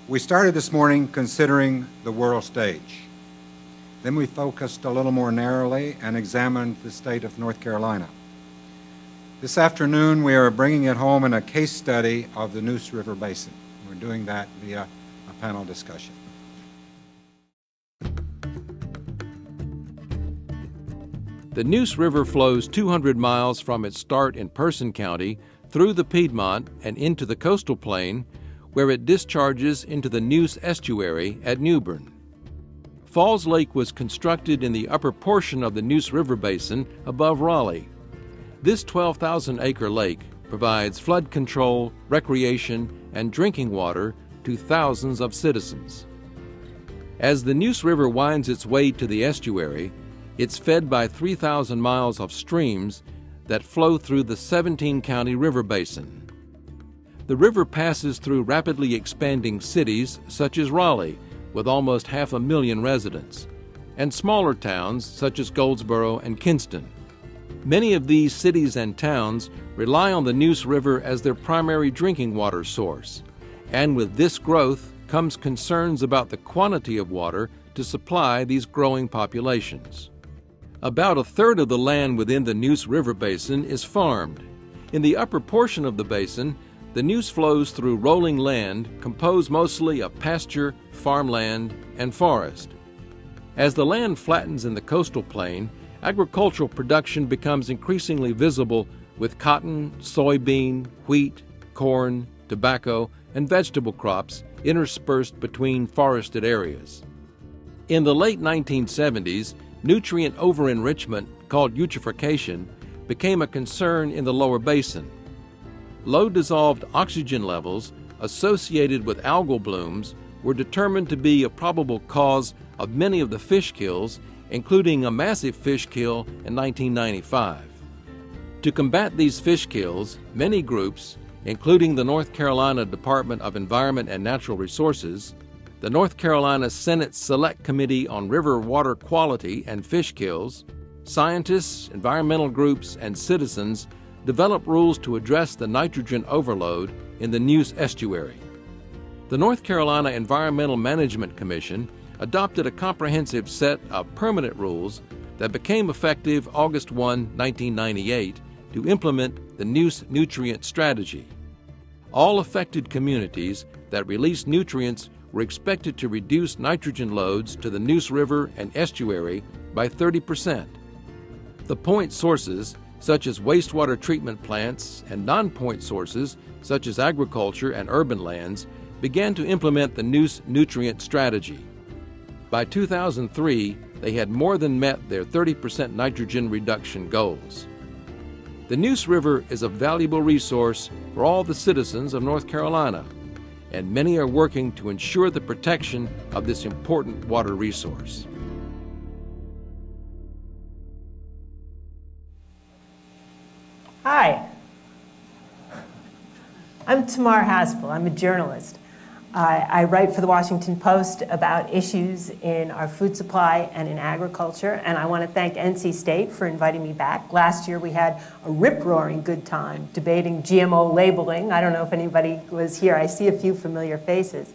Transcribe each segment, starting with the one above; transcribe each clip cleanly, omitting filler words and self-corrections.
We started this morning considering the world stage. Then we focused a little more narrowly and examined the state of North Carolina. This afternoon, we are bringing it home in a case study of the Neuse River Basin. We're doing that via a panel discussion. The Neuse River flows 200 miles from its start in Person County through the Piedmont and into the coastal plain, where it discharges into the Neuse estuary at Newbern. Falls Lake was constructed in the upper portion of the Neuse River Basin above Raleigh. This 12,000-acre lake provides flood control, recreation, and drinking water to thousands of citizens. As the Neuse River winds its way to the estuary, it's fed by 3,000 miles of streams that flow through the 17-county river basin. The river passes through rapidly expanding cities such as Raleigh, with almost 500,000 residents, and smaller towns such as Goldsboro and Kinston. Many of these cities and towns rely on the Neuse River as their primary drinking water source, and with this growth comes concerns about the quantity of water to supply these growing populations. About a third of the land within the Neuse River Basin is farmed. In the upper portion of the basin, the Neuse flows through rolling land composed mostly of pasture, farmland, and forest. As the land flattens in the coastal plain, agricultural production becomes increasingly visible with cotton, soybean, wheat, corn, tobacco, and vegetable crops interspersed between forested areas. In the late 1970s, nutrient over-enrichment, called eutrophication, became a concern in the lower basin. Low dissolved oxygen levels associated with algal blooms were determined to be a probable cause of many of the fish kills, including a massive fish kill in 1995. To combat these fish kills, many groups, including the North Carolina Department of Environment and Natural Resources, the North Carolina Senate Select Committee on River Water Quality and Fish Kills, scientists, environmental groups, and citizens developed rules to address the nitrogen overload in the Neuse estuary. The North Carolina Environmental Management Commission adopted a comprehensive set of permanent rules that became effective August 1, 1998, to implement the Neuse nutrient strategy. All affected communities that release nutrients were expected to reduce nitrogen loads to the Neuse River and estuary by 30%. The point sources, such as wastewater treatment plants, and non-point sources, such as agriculture and urban lands, began to implement the Neuse nutrient strategy. By 2003, they had more than met their 30% nitrogen reduction goals. The Neuse River is a valuable resource for all the citizens of North Carolina, and many are working to ensure the protection of this important water resource. Hi, I'm Tamar Haspel. I'm a journalist. I write for the Washington Post about issues in our food supply and in agriculture, and I want to thank NC State for inviting me back. Last year we had a rip-roaring good time debating GMO labeling. I don't know if anybody was here. I see a few familiar faces.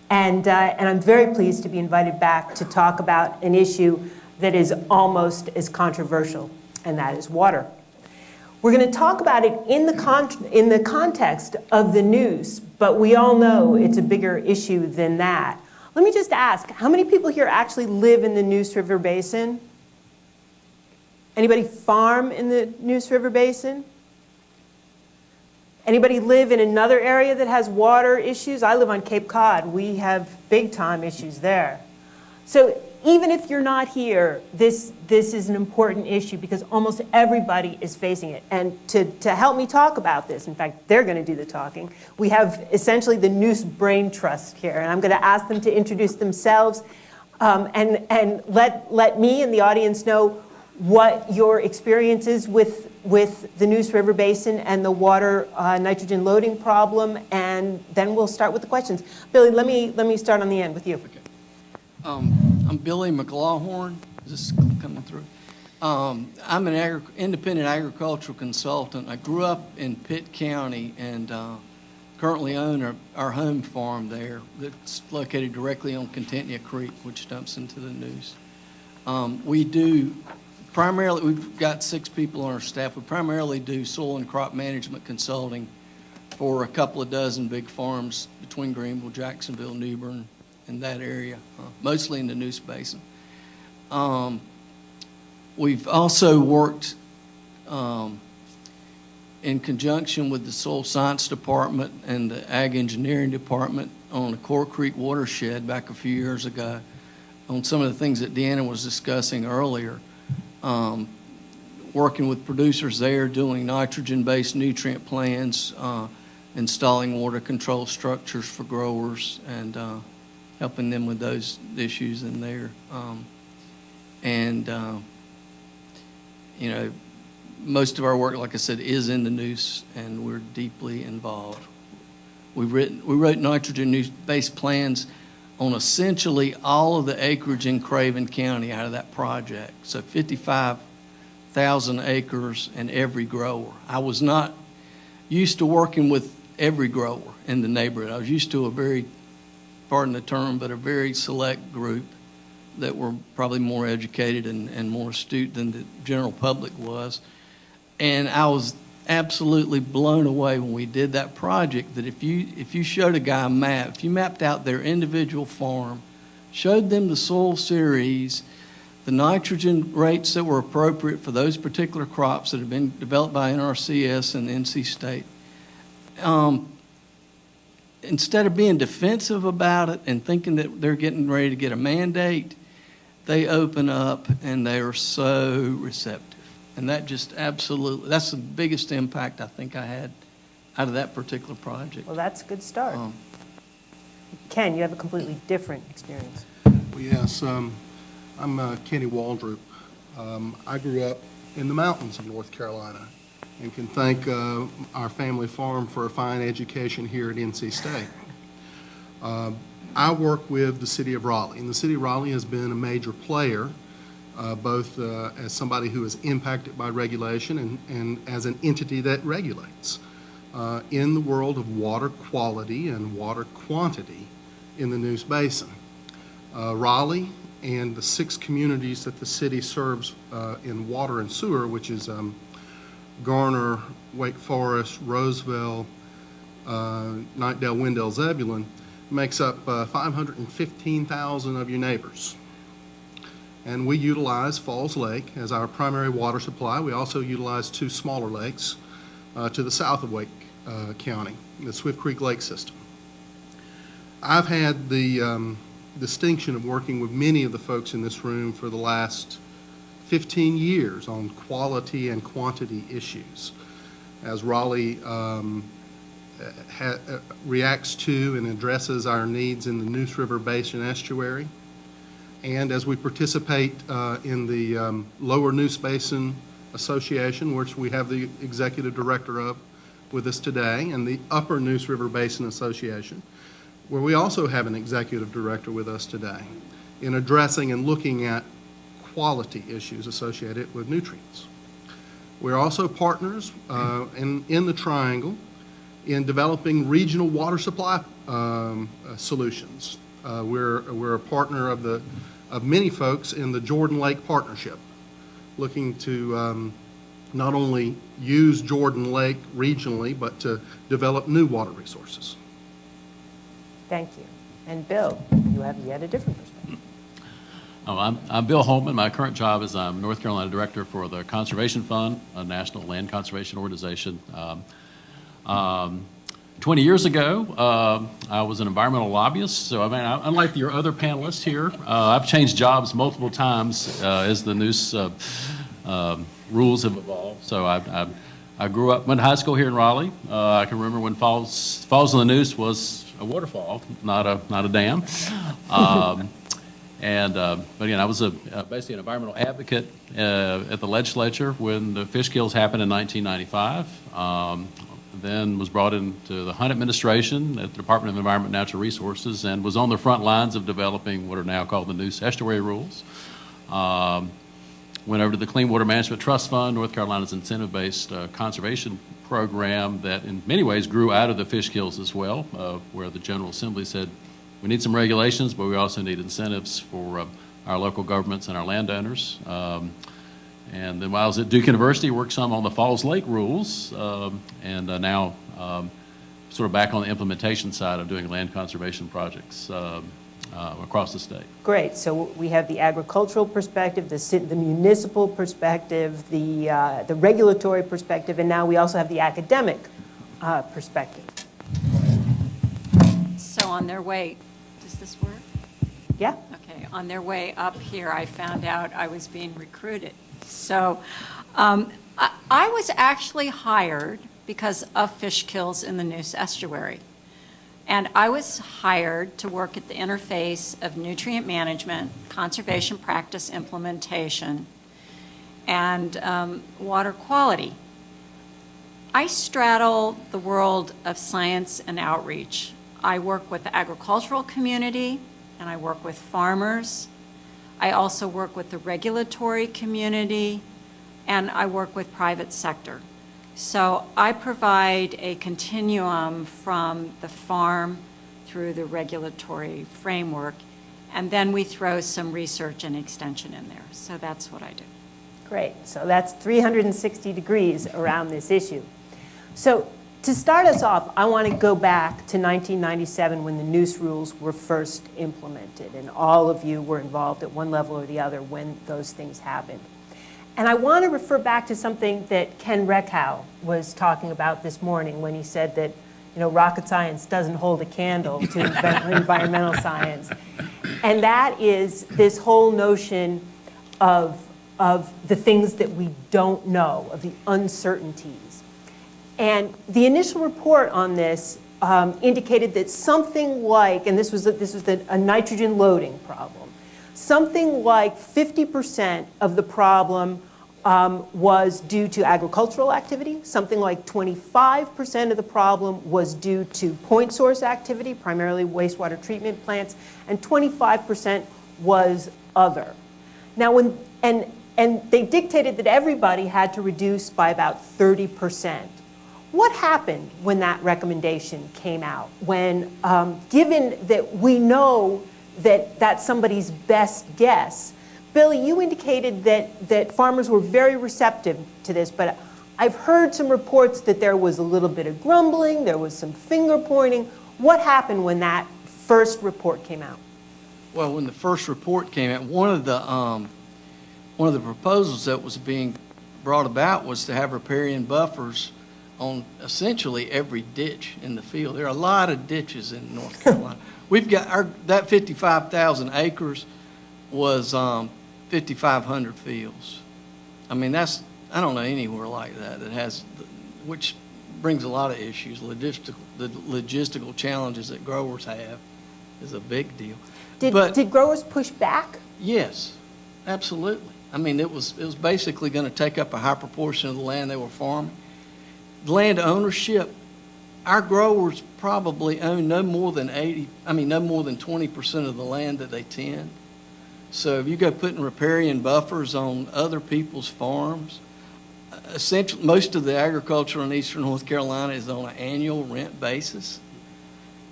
And I'm very pleased to be invited back to talk about an issue that is almost as controversial, and that is water. We're going to talk about it in the context of the Neuse, but we all know it's a bigger issue than that. Let me just ask, how many people here actually live in the Neuse River Basin? Anybody farm in the Neuse River Basin? Anybody live in another area that has water issues? I live on Cape Cod. We have big time issues there. So even if you're not here, this is an important issue because almost everybody is facing it. And to help me talk about this, in fact, they're going to do the talking, we have essentially the Neuse Brain Trust here. And I'm going to ask them to introduce themselves and let me and the audience know what your experience is with the Neuse River Basin and the water nitrogen loading problem. And then we'll start with the questions. Billy, let me start on the end with you. Okay. I'm Billy McLawhorn. Is this coming through? I'm an independent agricultural consultant. I grew up in Pitt County and currently own our home farm there that's located directly on Contentnia Creek, which dumps into the Neuse. We do primarily, we've got 6 people on our staff. We primarily do soil and crop management consulting for a couple of dozen big farms between Greenville, Jacksonville, New Bern, and that area, mostly in the Neuse Basin. We've also worked in conjunction with the Soil Science Department and the Ag Engineering Department on the Core Creek watershed back a few years ago on some of the things that Deanna was discussing earlier. Working with producers there, doing nitrogen-based nutrient plans, installing water control structures for growers, and helping them with those issues in there. You know, most of our work, like I said, is in the Neuse, and we're deeply involved. We wrote nitrogen-based plans on essentially all of the acreage in Craven County out of that project. So 55,000 acres and every grower. I was not used to working with every grower in the neighborhood. I was used to a very, pardon the term, but a very select group that were probably more educated and more astute than the general public was. And I was absolutely blown away when we did that project that if you showed a guy a map, if you mapped out their individual farm, showed them the soil series, the nitrogen rates that were appropriate for those particular crops that have been developed by NRCS and NC State, instead of being defensive about it and thinking that they're getting ready to get a mandate, they open up and they are so receptive. And that just absolutely, that's the biggest impact I think I had out of that particular project. Well, that's a good start. Ken, you have a completely different experience. Well, yes, I'm Kenny Waldroup. I grew up in the mountains of North Carolina and can thank our family farm for a fine education here at NC State. I work with the City of Raleigh, and the City of Raleigh has been a major player, both as somebody who is impacted by regulation and as an entity that regulates in the world of water quality and water quantity in the Neuse Basin. Raleigh and the 6 communities that the city serves in water and sewer, which is Garner, Wake Forest, Roseville, Knightdale, Wendell, Zebulon, makes up 515,000 of your neighbors. And we utilize Falls Lake as our primary water supply. We also utilize 2 smaller lakes to the south of Wake County, the Swift Creek Lake System. I've had the distinction of working with many of the folks in this room for the last 15 years on quality and quantity issues as Raleigh reacts to and addresses our needs in the Neuse River Basin estuary, and as we participate in the Lower Neuse Basin Association, which we have the executive director of with us today, and the Upper Neuse River Basin Association, where we also have an executive director with us today, in addressing and looking at quality issues associated with nutrients. We're also partners in the Triangle in developing regional water supply solutions. We're a partner of many folks in the Jordan Lake Partnership, looking to not only use Jordan Lake regionally, but to develop new water resources. Thank you. And Bill, you have yet a different perspective. I'm Bill Holman. My current job is I'm North Carolina Director for the Conservation Fund, a national land conservation organization. 20 years ago, I was an environmental lobbyist. So, I mean, unlike your other panelists here, I've changed jobs multiple times as the Neuse rules have evolved. So I grew up, went to high school here in Raleigh. I can remember when Falls on the Neuse was a waterfall, not a dam. But again, I was basically an environmental advocate at the legislature when the fish kills happened in 1995. Then was brought into the Hunt administration at the Department of Environment and Natural Resources and was on the front lines of developing what are now called the Neuse Estuary Rules. went over to the Clean Water Management Trust Fund, North Carolina's incentive-based conservation program that in many ways grew out of the fish kills as well, where the General Assembly said we need some regulations, but we also need incentives for our local governments and our landowners. And then while I was at Duke University, worked some on the Falls Lake rules, and now sort of back on the implementation side of doing land conservation projects across the state. Great. So we have the agricultural perspective, the municipal perspective, the regulatory perspective, and now we also have the academic perspective. So on their way, does this work? Yeah. Okay. On their way up here, I found out I was being recruited. So I was actually hired because of fish kills in the Neuse estuary. And I was hired to work at the interface of nutrient management, conservation practice implementation, and water quality. I straddle the world of science and outreach. I work with the agricultural community, and I work with farmers. I also work with the regulatory community, and I work with private sector. So I provide a continuum from the farm through the regulatory framework, and then we throw some research and extension in there. So that's what I do. Great. So that's 360 degrees around this issue. So to start us off, I want to go back to 1997 when the Neuse rules were first implemented, and all of you were involved at one level or the other when those things happened. And I want to refer back to something that Ken Reckhow was talking about this morning when he said that, you know, rocket science doesn't hold a candle to environmental science. And that is this whole notion of the things that we don't know, of the uncertainties. And the initial report on this indicated that something like, and this was a nitrogen loading problem, something like 50% of the problem was due to agricultural activity. Something like 25% of the problem was due to point source activity, primarily wastewater treatment plants, and 25% was other. Now, and they dictated that everybody had to reduce by about 30%. What happened when that recommendation came out? When, given that we know that that's somebody's best guess. Billy, you indicated that farmers were very receptive to this, but I've heard some reports that there was a little bit of grumbling, there was some finger pointing. What happened when that first report came out? Well, when the first report came out, one of the proposals that was being brought about was to have riparian buffers on essentially every ditch in the field. There are a lot of ditches in North Carolina. We've got that 55,000 acres was 5,500 fields. I mean, I don't know anywhere like that has, which brings a lot of issues. The logistical challenges that growers have is a big deal. Did growers push back? Yes, absolutely. I mean, it was basically going to take up a high proportion of the land they were farming. Land ownership, our growers probably own no more than 20% of the land that they tend. So if you go putting riparian buffers on other people's farms, essentially most of the agriculture in eastern North Carolina is on an annual rent basis.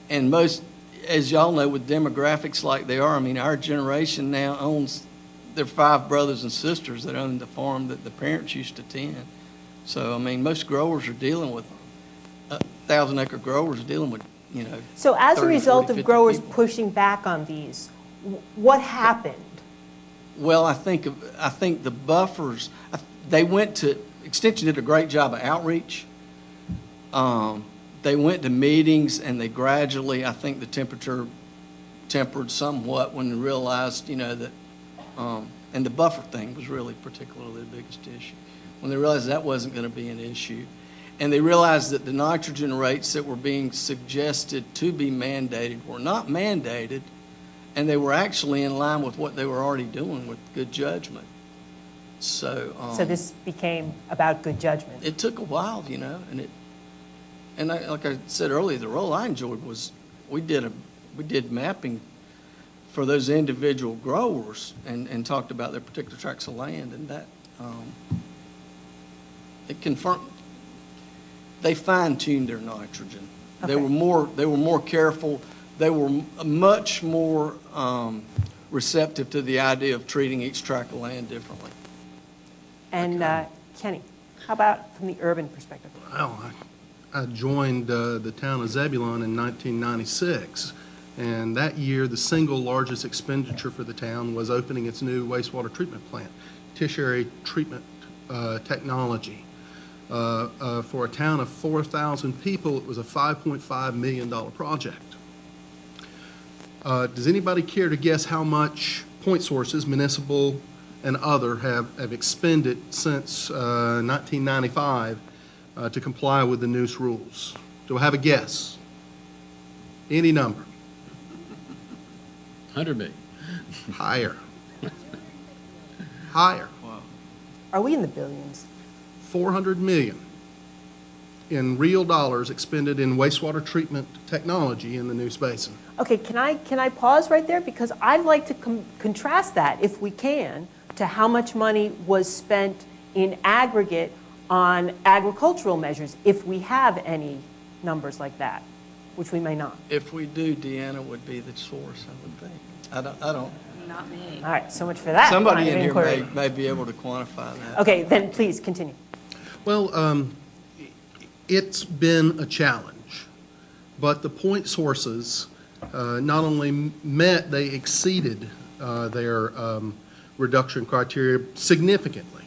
And most, as y'all know, with demographics like they are, I mean, our generation now owns, there are 5 brothers and sisters that own the farm that the parents used to tend. So, I mean, most growers are dealing with, 1,000-acre growers are dealing with, you know. So as 30, a result 40, of growers people. pushing back on these, what happened? Well, I think the buffers, Extension did a great job of outreach. They went to meetings and they gradually, I think the temperature tempered somewhat when they realized, you know, that, and the buffer thing was really particularly the biggest issue. When they realized that wasn't going to be an issue. And they realized that the nitrogen rates that were being suggested to be mandated were not mandated, and they were actually in line with what they were already doing with good judgment. So this became about good judgment. It took a while, you know, like I said earlier, the role I enjoyed was we did mapping for those individual growers and talked about their particular tracts of land, and that it confirmed they fine-tuned their nitrogen. Okay. They were more careful. They were much more receptive to the idea of treating each tract of land differently. And Kenny, how about from the urban perspective? Well, I joined the town of Zebulon in 1996, and that year the single largest expenditure for the town was opening its new wastewater treatment plant, tertiary treatment technology. For a town of 4,000 people, it was a $5.5 million project. Does anybody care to guess how much point sources, municipal and other, have expended since 1995 to comply with the Neuse rules? Do I have a guess? Any number? 100 million. Higher. Higher. Are we in the billions? 400 million in real dollars expended in wastewater treatment technology in the Neuse Basin. Okay, can I pause right there? Because I'd like to contrast that, if we can, to how much money was spent in aggregate on agricultural measures, if we have any numbers like that, which we may not. If we do, Deanna would be the source, I would think. I don't. Not me. All right, so much for that. Somebody line of in here inquiry. may be able to quantify that. Okay, then please continue. Well, it's been a challenge, but the point sources not only met, they exceeded their reduction criteria significantly.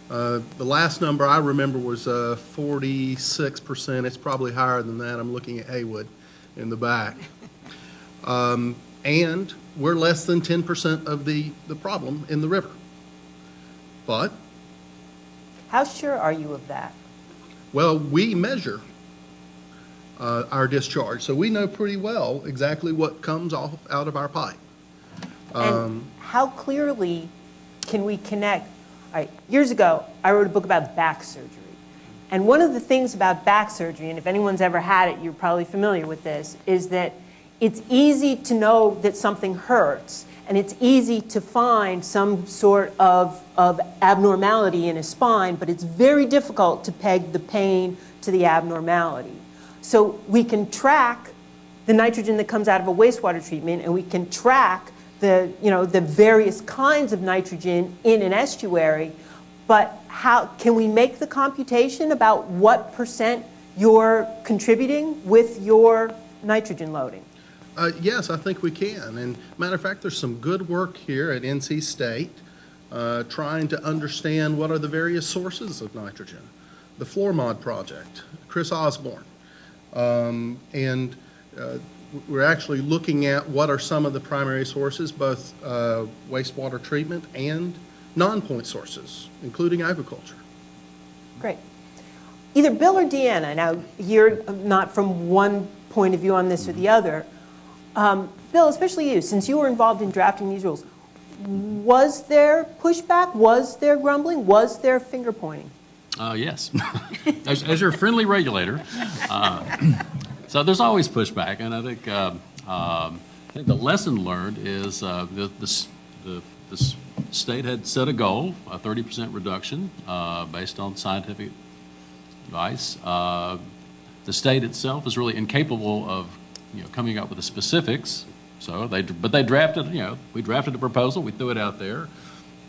The last number I remember was 46%. It's probably higher than that. I'm looking at Haywood in the back. And we're less than 10% of the problem in the river. But, How sure are you of that? well, we measure our discharge, so we know pretty well exactly what comes off out of our pipe. And how clearly can we connect? All right, years ago, I wrote a book about back surgery. And one of the things about back surgery, and if anyone's ever had it, you're probably familiar with this, is that it's easy to know that something hurts, and it's easy to find some sort of abnormality in a spine, but it's very difficult to peg the pain to the abnormality. So we can track the nitrogen that comes out of a wastewater treatment, and we can track the various kinds of nitrogen in an estuary, but how can we make the computation about what % you're contributing with your nitrogen loading? Yes, I think we can. And matter of fact, there's some good work here at NC State trying to understand what are the various sources of nitrogen. The Floor Mod Project, Chris Osborne. And we're actually looking at what are some of the primary sources, both wastewater treatment and non-point sources, including agriculture. Great. Either Bill or Deanna, now you're not from one point of view on this or the other. Bill, especially you, since you were involved in drafting these rules, was there pushback? Was there grumbling? Was there finger pointing? Yes. As your friendly regulator, so there's always pushback, and I think the lesson learned is the state had set a goal, a 30% reduction based on scientific advice. The state itself is really incapable of coming up with the specifics. So they drafted, we drafted a proposal, we threw it out there,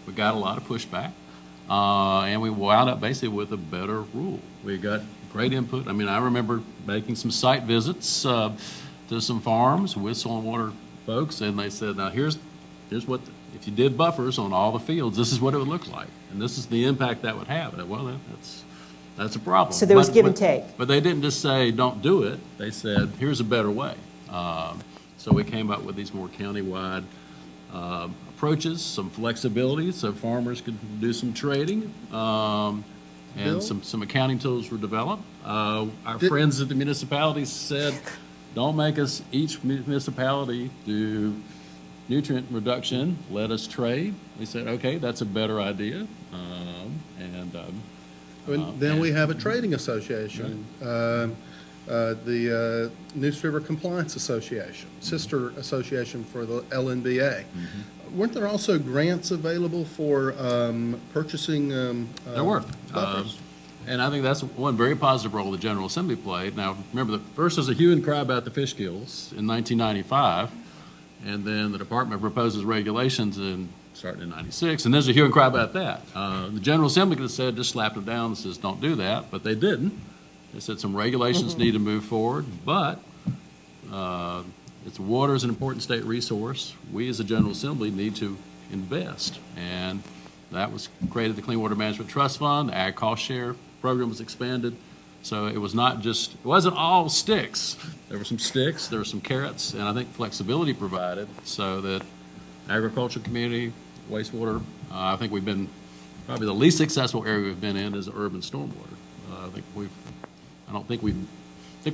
we got a lot of pushback, and we wound up basically with a better rule. We got great input. I mean, I remember making some site visits to some farms with soil and water folks, and they said, now here's what, if you did buffers on all the fields, this is what it would look like, and this is the impact that would have. And well, that's a problem. So there was give and take. But they didn't just say, don't do it. They said, here's a better way. So we came up with these more countywide approaches, some flexibility so farmers could do some trading, and some accounting tools were developed. Our friends at the municipalities said, don't make us each municipality do nutrient reduction, let us trade. We said, okay, that's a better idea. Then we have a trading association. the Neuse River Compliance Association, sister association for the LNBA. Weren't there also grants available for purchasing There were. buffers? And I think that's one very positive role the General Assembly played. Now, remember, first there's a hue and cry about the fish kills in 1995, and then the department proposes regulations starting in 96, and there's a hue and cry about that. The General Assembly could have said, just slapped it down and says, don't do that, but they didn't. They said some regulations need to move forward, but water is an important state resource. We as a General Assembly need to invest, and that was created the Clean Water Management Trust Fund. The Ag Cost Share program was expanded. So it wasn't all sticks. There were some sticks, there were some carrots, and I think flexibility provided so that agriculture community, wastewater, I think we've been, probably the least successful area we've been in is urban stormwater. I think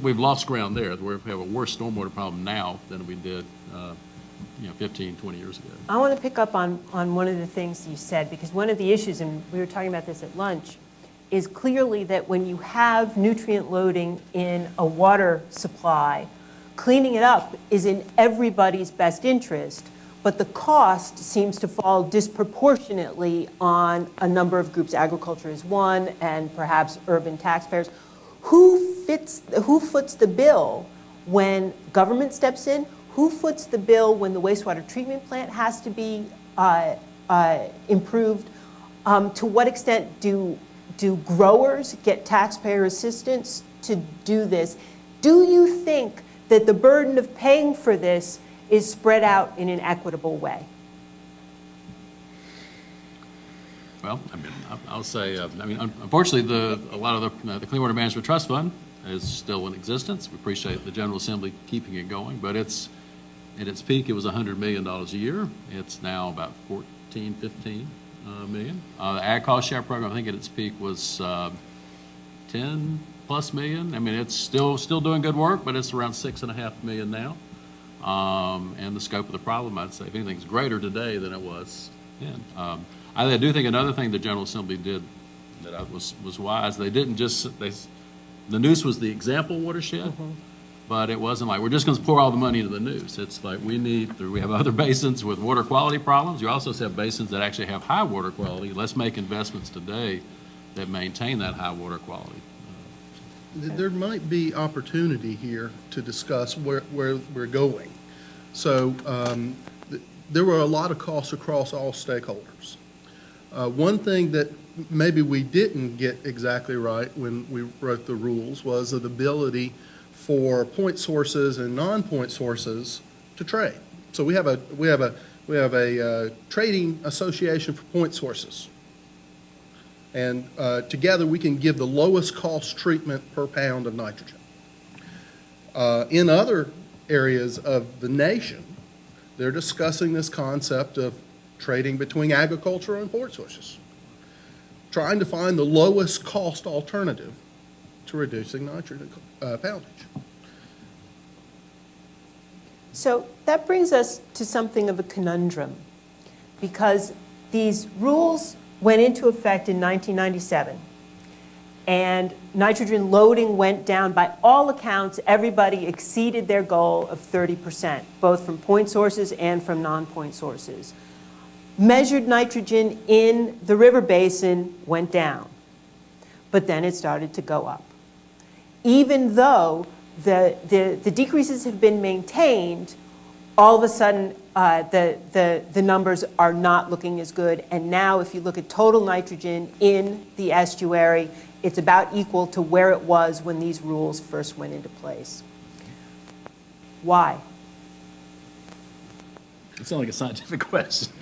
we've lost ground there. We have a worse stormwater problem now than we did 15, 20 years ago. I want to pick up on one of the things you said, because one of the issues, and we were talking about this at lunch, is clearly that when you have nutrient loading in a water supply, cleaning it up is in everybody's best interest, but the cost seems to fall disproportionately on a number of groups. Agriculture is one, and perhaps urban taxpayers. Who foots the bill when government steps in? Who foots the bill when the wastewater treatment plant has to be improved? To what extent do growers get taxpayer assistance to do this? Do you think that the burden of paying for this is spread out in an equitable way? Well, I'll say, unfortunately, a lot of the Clean Water Management Trust Fund is still in existence. We appreciate the General Assembly keeping it going, but at its peak, it was $100 million a year. It's now about 14, 15 million. The Ag Cost Share program, I think at its peak was 10 plus million. It's still doing good work, but it's around 6.5 million now. And the scope of the problem, I'd say, if anything, is greater today than it was then. I do think another thing the General Assembly did that was wise. They didn't the Neuse was the example watershed, but it wasn't like we're just going to pour all the money into the Neuse. It's like we have other basins with water quality problems. You also have basins that actually have high water quality. Let's make investments today that maintain that high water quality. There might be opportunity here to discuss where we're going. So there were a lot of costs across all stakeholders. One thing that maybe we didn't get exactly right when we wrote the rules was the ability for point sources and non-point sources to trade. So we have a trading association for point sources, and together we can give the lowest cost treatment per pound of nitrogen. In other areas of the nation, they're discussing this concept of trading between agriculture and point sources, trying to find the lowest cost alternative to reducing nitrogen poundage. So that brings us to something of a conundrum, because these rules went into effect in 1997, and nitrogen loading went down. By all accounts, everybody exceeded their goal of 30%, both from point sources and from non-point sources. Measured nitrogen in the river basin went down, but then it started to go up. Even though the decreases have been maintained, all of a sudden the numbers are not looking as good. And now if you look at total nitrogen in the estuary, it's about equal to where it was when these rules first went into place. Why? It sounds like a scientific question.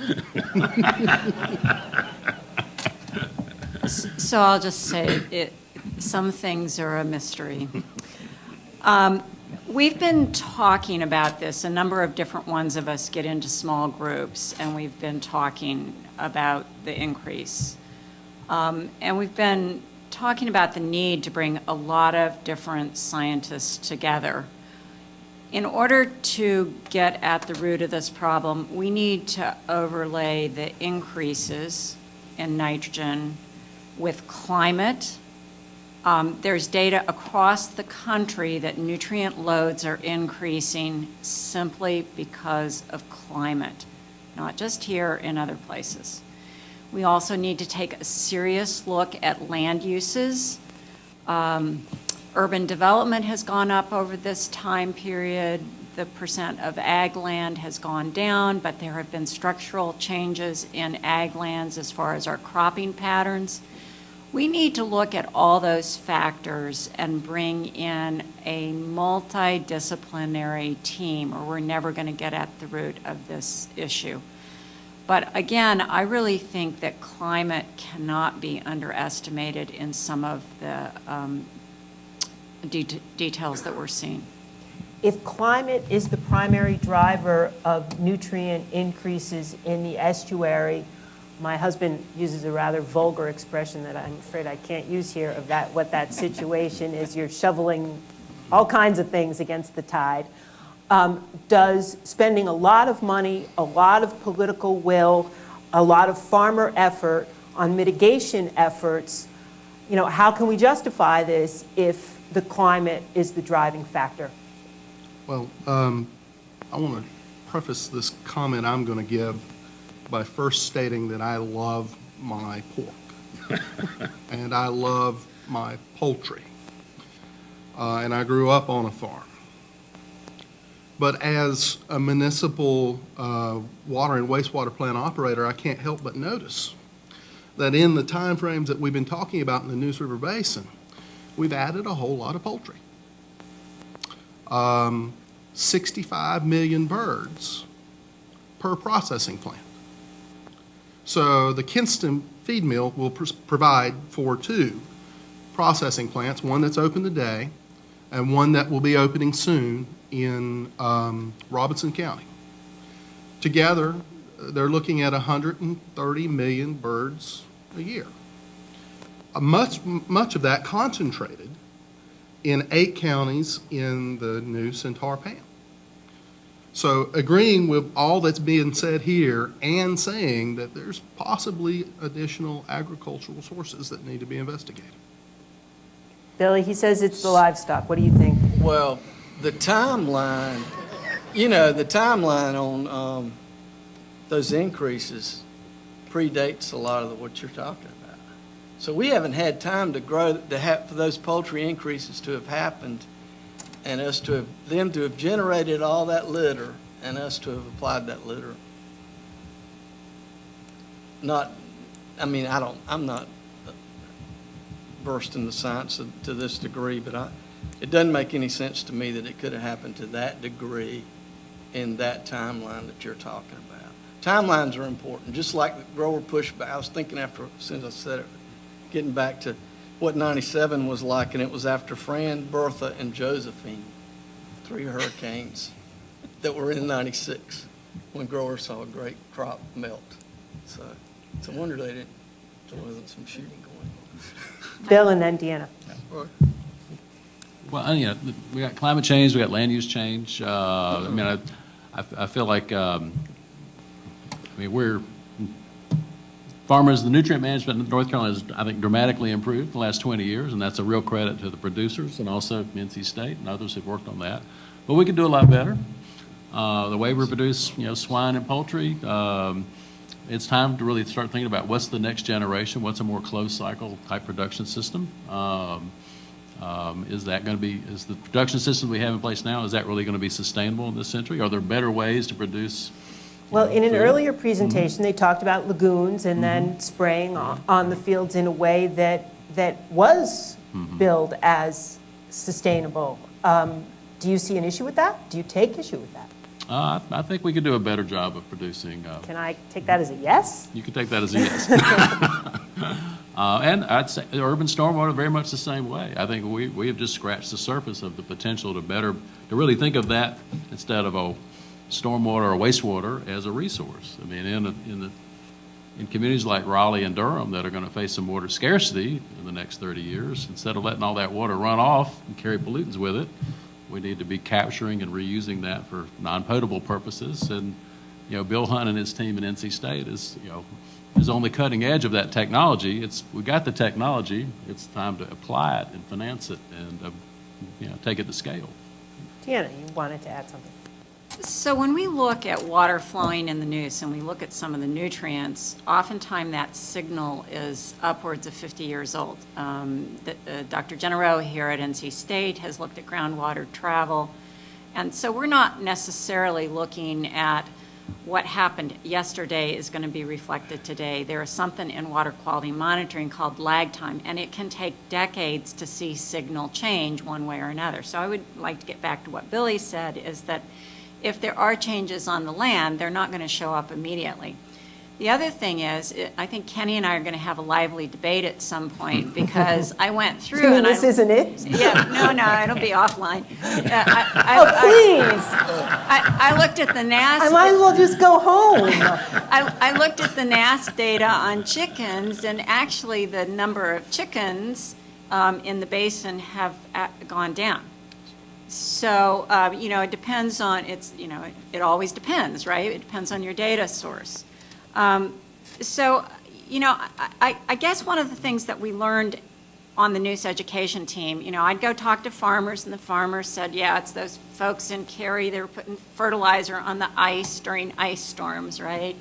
So I'll just say some things are a mystery. We've been talking about this. A number of different ones of us get into small groups, and we've been talking about the increase. And we've been talking about the need to bring a lot of different scientists together. In order to get at the root of this problem, we need to overlay the increases in nitrogen with climate There's data across the country that nutrient loads are increasing simply because of climate, not just here, in other places. We also need to take a serious look at land uses. Urban development has gone up over this time period. The percent of ag land has gone down, but there have been structural changes in ag lands as far as our cropping patterns. We need to look at all those factors and bring in a multidisciplinary team, or we're never going to get at the root of this issue. But again, I really think that climate cannot be underestimated in some of the details that we're seeing. If climate is the primary driver of nutrient increases in the estuary, my husband uses a rather vulgar expression that I'm afraid I can't use here of that, what that situation is. You're shoveling all kinds of things against the tide. Does spending a lot of money, a lot of political will, a lot of farmer effort on mitigation efforts, you know, how can we justify this if the climate is the driving factor? Well, I want to preface this comment I'm going to give by first stating that I love my pork and I love my poultry. And I grew up on a farm. But as a municipal water and wastewater plant operator, I can't help but notice that in the time frames that we've been talking about in the Neuse River Basin, we've added a whole lot of poultry. 65 million birds per processing plant. So the Kinston feed mill will provide for 2 processing plants, one that's open today and one that will be opening soon in Robinson County. Together, they're looking at 130 million birds a year. Much of that concentrated in 8 counties in the Neuse and Tarpan. So agreeing with all that's being said here and saying that there's possibly additional agricultural sources that need to be investigated. Billy, he says it's the livestock. What do you think? Well, the timeline, you know, the timeline on those increases predates a lot of what you're talking about. So we haven't had time to grow, for those poultry increases to have happened and them to have generated all that litter and us to have applied that litter. I'm not versed in the science to this degree, but it doesn't make any sense to me that it could have happened to that degree in that timeline that you're talking about. Timelines are important, just like the grower pushback. I was thinking as soon as I said it, getting back to what 97 was like, and it was after Fran, Bertha, and Josephine, 3 hurricanes that were in 96 when growers saw a great crop melt. So it's a wonder there wasn't some shooting going on. Bill and then Deanna. Well, you know, we got climate change, we got land use change. I feel like, the nutrient management in North Carolina has, I think, dramatically improved in the last 20 years, and that's a real credit to the producers and also NC State and others who've worked on that. But we could do a lot better. The way we produce, swine and poultry, it's time to really start thinking about what's the next generation, what's a more closed cycle type production system. Is the production system we have in place now, is that really going to be sustainable in this century? Are there better ways to produce? Well, in an earlier presentation, they talked about lagoons and then spraying on the fields in a way that was billed as sustainable. Do you see an issue with that? Do you take issue with that? I think we could do a better job of producing. Can I take that as a yes? You can take that as a yes. And I'd say urban stormwater very much the same way. I think we have just scratched the surface of the potential to really think of that instead of a stormwater or wastewater as a resource. I mean, in communities like Raleigh and Durham that are going to face some water scarcity in the next 30 years, instead of letting all that water run off and carry pollutants with it, we need to be capturing and reusing that for non-potable purposes. And Bill Hunt and his team in NC State is is on the cutting edge of that technology. We got the technology. It's time to apply it and finance it and take it to scale. Deanna, you wanted to add something. So when we look at water flowing in the Neuse and we look at some of the nutrients, oftentimes that signal is upwards of 50 years old. Dr. Genero here at NC State has looked at groundwater travel. And so we're not necessarily looking at what happened yesterday is going to be reflected today. There is something in water quality monitoring called lag time, and it can take decades to see signal change one way or another. So I would like to get back to what Billy said, is that if there are changes on the land, they're not going to show up immediately. The other thing is, I think Kenny and I are going to have a lively debate at some point, because I went through. You mean this isn't it? Yeah, no, it'll be offline. Please. I looked at the NAS. I might as well just go home. I looked at the NAS data on chickens, and actually the number of chickens in the basin have gone down. So, it depends on, it always depends, right? It depends on your data source. I guess one of the things that we learned on the Neuse education team, I'd go talk to farmers, and the farmers said, yeah, it's those folks in Cary, they were putting fertilizer on the ice during ice storms, right?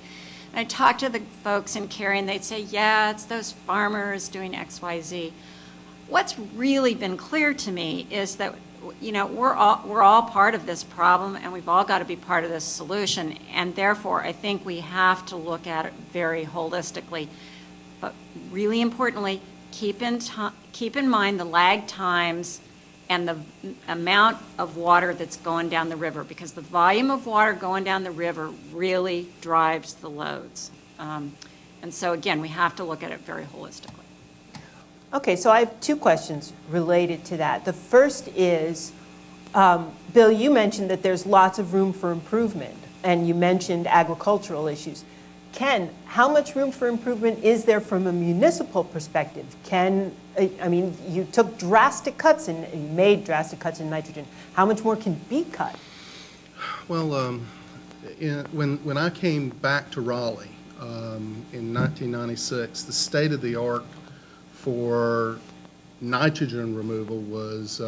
And I'd talk to the folks in Cary, and they'd say, yeah, it's those farmers doing X, Y, Z. What's really been clear to me is that we're all part of this problem, and we've all got to be part of this solution, and therefore I think we have to look at it very holistically. But really importantly, keep in mind the lag times and the amount of water that's going down the river, because the volume of water going down the river really drives the loads. And so again, we have to look at it very holistically. Okay, so I have two questions related to that. The first is, Bill, you mentioned that there's lots of room for improvement, and you mentioned agricultural issues. Ken, how much room for improvement is there from a municipal perspective? You took drastic cuts and you made drastic cuts in nitrogen. How much more can be cut? Well, when I came back to Raleigh in 1996, the state of the art for nitrogen removal was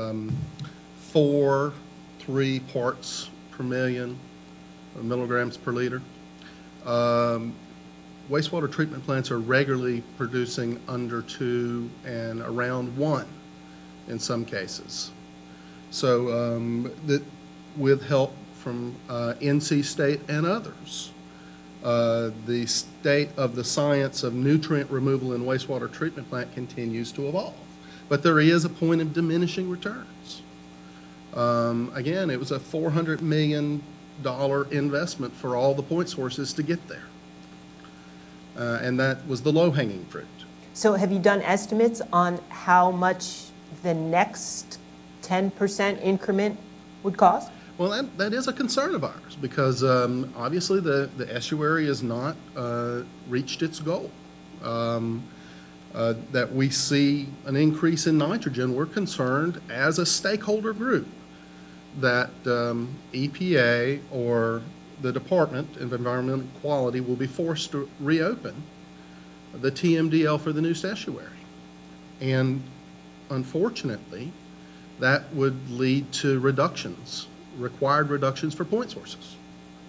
3 parts per million milligrams per liter. Wastewater treatment plants are regularly producing under 2 and around 1 in some cases. So with help from NC State and others, the state of the science of nutrient removal in wastewater treatment plant continues to evolve. But there is a point of diminishing returns. Again, it was a $400 million investment for all the point sources to get there. And that was the low-hanging fruit. So have you done estimates on how much the next 10% increment would cost? Well, that is a concern of ours, because obviously the estuary has not reached its goal. That we see an increase in nitrogen, we're concerned as a stakeholder group that EPA or the Department of Environmental Quality will be forced to reopen the TMDL for the Neuse estuary. And unfortunately, that would lead to required reductions for point sources.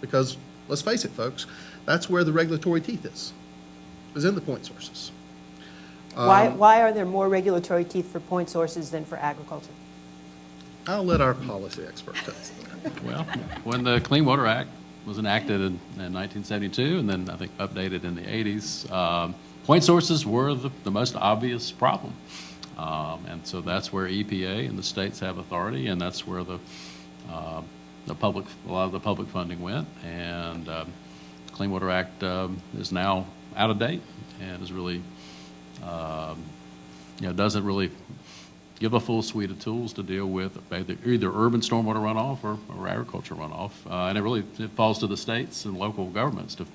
Because, let's face it, folks, that's where the regulatory teeth is in the point sources. Why are there more regulatory teeth for point sources than for agriculture? I'll let our policy expert tell us that. Well, when the Clean Water Act was enacted in 1972 and then I think updated in the 80s, point sources were the most obvious problem. And so that's where EPA and the states have authority, and that's where a lot of the public funding went. And the Clean Water Act is now out of date and is really, doesn't really give a full suite of tools to deal with either urban stormwater runoff or agriculture runoff. And it falls to the states and local governments to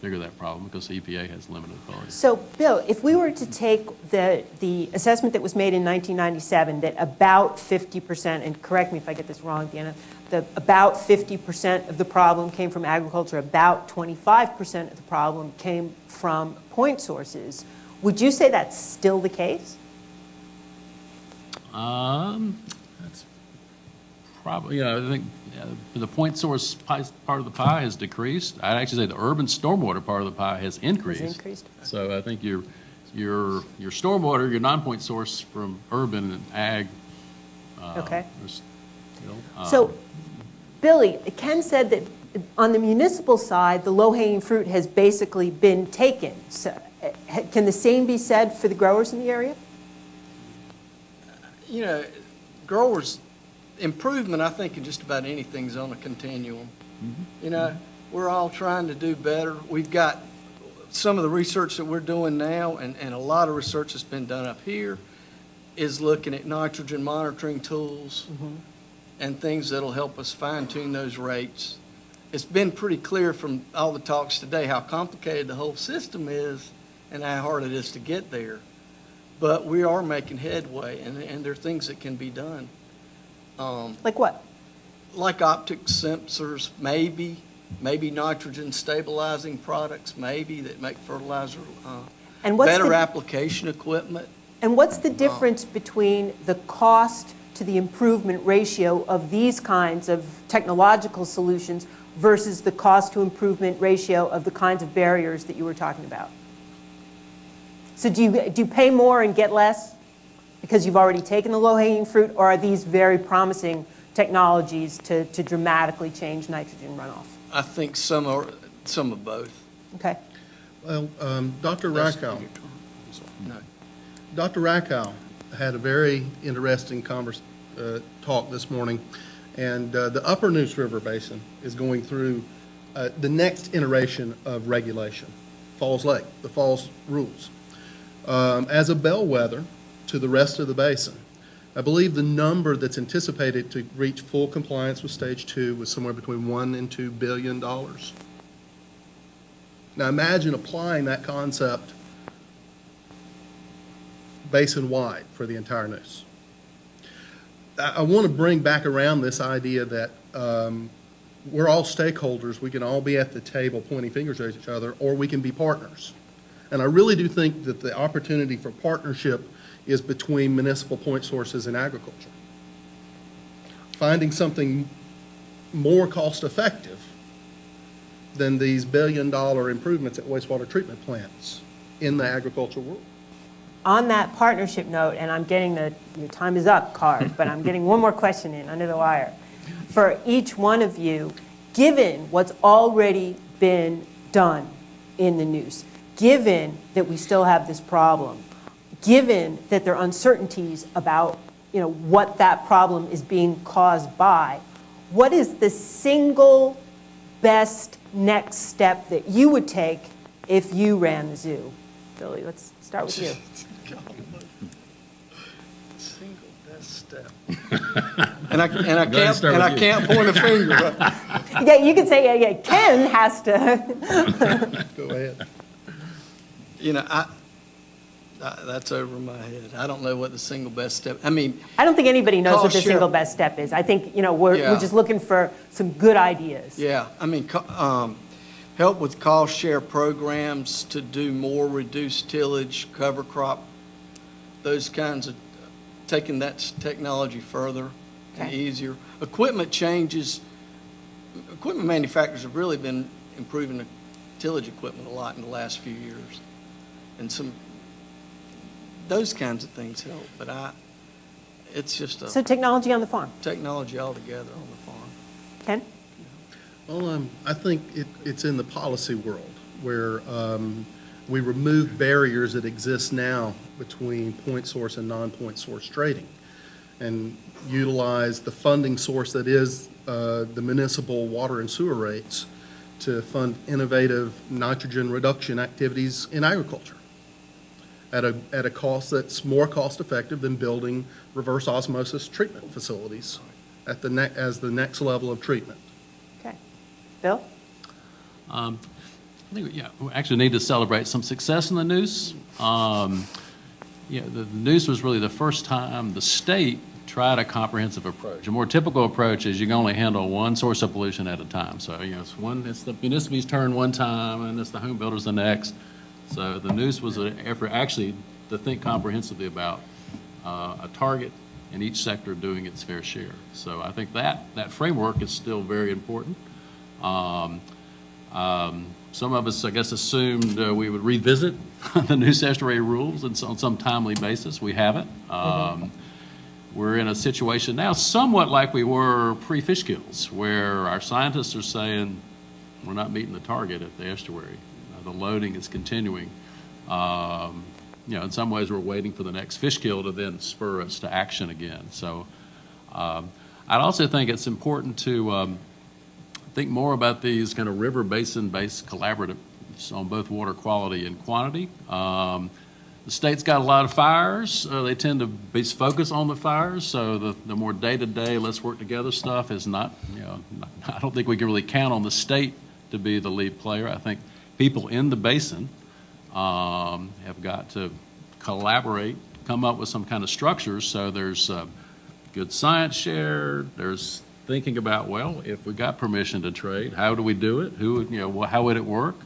figure that problem because the EPA has limited authority. So, Bill, if we were to take the assessment that was made in 1997 that about 50%, and correct me if I get this wrong, Deanna, about 50% of the problem came from agriculture, about 25% of the problem came from point sources, would you say that's still the case? That's probably, I think the point source part of the pie has decreased. I'd actually say the urban stormwater part of the pie has increased. So I think your stormwater, your non-point source from urban and ag. Okay. Still, So, Billy, Ken said that on the municipal side, the low-hanging fruit has basically been taken. So, can the same be said for the growers in the area? You know, growers, improvement, I think, in just about anything's on a continuum. You know, we're all trying to do better. We've got some of the research that we're doing now, and a lot of research that's been done up here, is looking at nitrogen monitoring tools and things that'll help us fine-tune those rates. It's been pretty clear from all the talks today how complicated the whole system is and how hard it is to get there. But we are making headway, and there are things that can be done. Like what? Like optic sensors, maybe nitrogen stabilizing products, maybe that make fertilizer, And what's better the- application equipment. And what's the difference between the cost to the improvement ratio of these kinds of technological solutions versus the cost to improvement ratio of the kinds of barriers that you were talking about? So do you pay more and get less because you've already taken the low-hanging fruit, or are these very promising technologies to dramatically change nitrogen runoff? I think some of both. Okay. Well, Dr. Rakow, No. Dr. Rakow had a very interesting talk this morning, and the upper Neuse River Basin is going through the next iteration of regulation, Falls Lake, the Falls rules. As a bellwether to the rest of the basin, I believe the number that's anticipated to reach full compliance with Stage 2 was somewhere between $1 and $2 billion. Now imagine applying that concept basin-wide for the entire Neuse. I want to bring back around this idea that we're all stakeholders. We can all be at the table pointing fingers at each other, or we can be partners. And I really do think that the opportunity for partnership is between municipal point sources and agriculture. Finding something more cost-effective than these billion-dollar improvements at wastewater treatment plants in the agriculture world. On that partnership note, and I'm getting your time is up card, but I'm getting one more question in under the wire. For each one of you, given what's already been done in the Neuse, given that we still have this problem, given that there are uncertainties about what that problem is being caused by, what is the single best next step that you would take if you ran the zoo? Billy, let's start with you. Single best step. and I can't point a finger. Yeah, you can say, yeah, Ken has to. Go ahead. That's over my head. I don't know what the single best step. I mean, I don't think anybody knows what the cost share- single best step is. I think we're just looking for some good ideas. yeah. I mean, help with cost share programs to do more reduced tillage, cover crop, those kinds of taking that technology further and Okay. easier. Equipment changes. Equipment manufacturers have really been improving the tillage equipment a lot in the last few years, and those kinds of things help. But it's just So technology on the farm. technology altogether on the farm. Ken? Well, I think it's in the policy world where we remove barriers that exist now between point source and non-point source trading and utilize the funding source that is the municipal water and sewer rates to fund innovative nitrogen reduction activities in agriculture at a cost that's more cost effective than building reverse osmosis treatment facilities as the next level of treatment. Okay. Bill? I think, yeah, we actually need to celebrate some success in the Neuse. The Neuse was really the first time the state tried a comprehensive approach. A more typical approach is you can only handle one source of pollution at a time. So, it's the municipal's turn one time, and it's the home builders the next. So the Neuse was an effort actually to think comprehensively about a target and each sector doing its fair share. So I think that framework is still very important. Some of us, I guess, assumed we would revisit the Neuse estuary rules on some timely basis. We haven't. We're in a situation now somewhat like we were pre-fish kills, where our scientists are saying we're not meeting the target at the estuary. The loading is continuing. In some ways we're waiting for the next fish kill to then spur us to action again. So I'd also think it's important to think more about these kind of river basin-based collaboratives on both water quality and quantity. The state's got a lot of fires. They tend to be focused on the fires, so the more day-to-day, let's work together stuff is not, I don't think we can really count on the state to be the lead player. I think people in the basin have got to collaborate, come up with some kind of structures so there's good science shared, there's thinking about, well, if we got permission to trade, how do we do it? How would it work?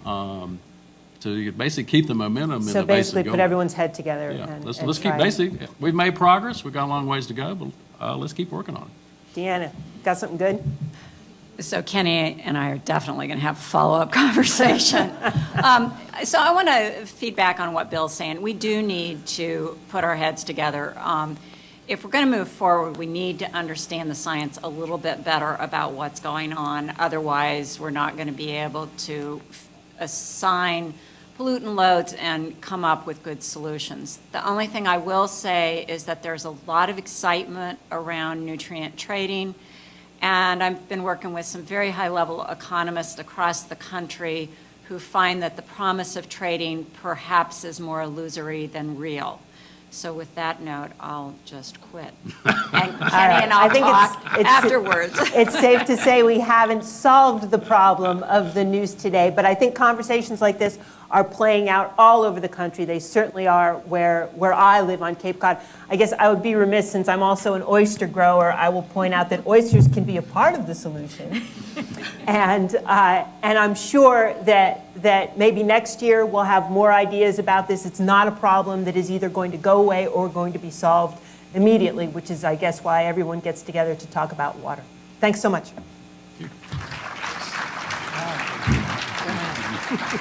To basically keep the momentum in the basin going. So basically put everyone's head together. Yeah. And Let's keep basically, we've made progress, we've got a long ways to go, but let's keep working on it. Deanna, got something good? So Kenny and I are definitely going to have a follow-up conversation. So I want to feedback on what Bill's saying. We do need to put our heads together. If we're going to move forward, we need to understand the science a little bit better about what's going on. Otherwise, we're not going to be able to assign pollutant loads and come up with good solutions. The only thing I will say is that there's a lot of excitement around nutrient trading, and I've been working with some very high-level economists across the country who find that the promise of trading perhaps is more illusory than real. So with that note, I'll just quit. And Kenny and I'll talk afterwards. It's safe to say we haven't solved the problem of the Neuse today, but I think conversations like this are playing out all over the country. They certainly are where I live on Cape Cod. I guess I would be remiss, since I'm also an oyster grower, I will point out that oysters can be a part of the solution. And I'm sure that maybe next year we'll have more ideas about this. It's not a problem that is either going to go away or going to be solved immediately, which is, I guess, why everyone gets together to talk about water. Thanks so much. Thank you.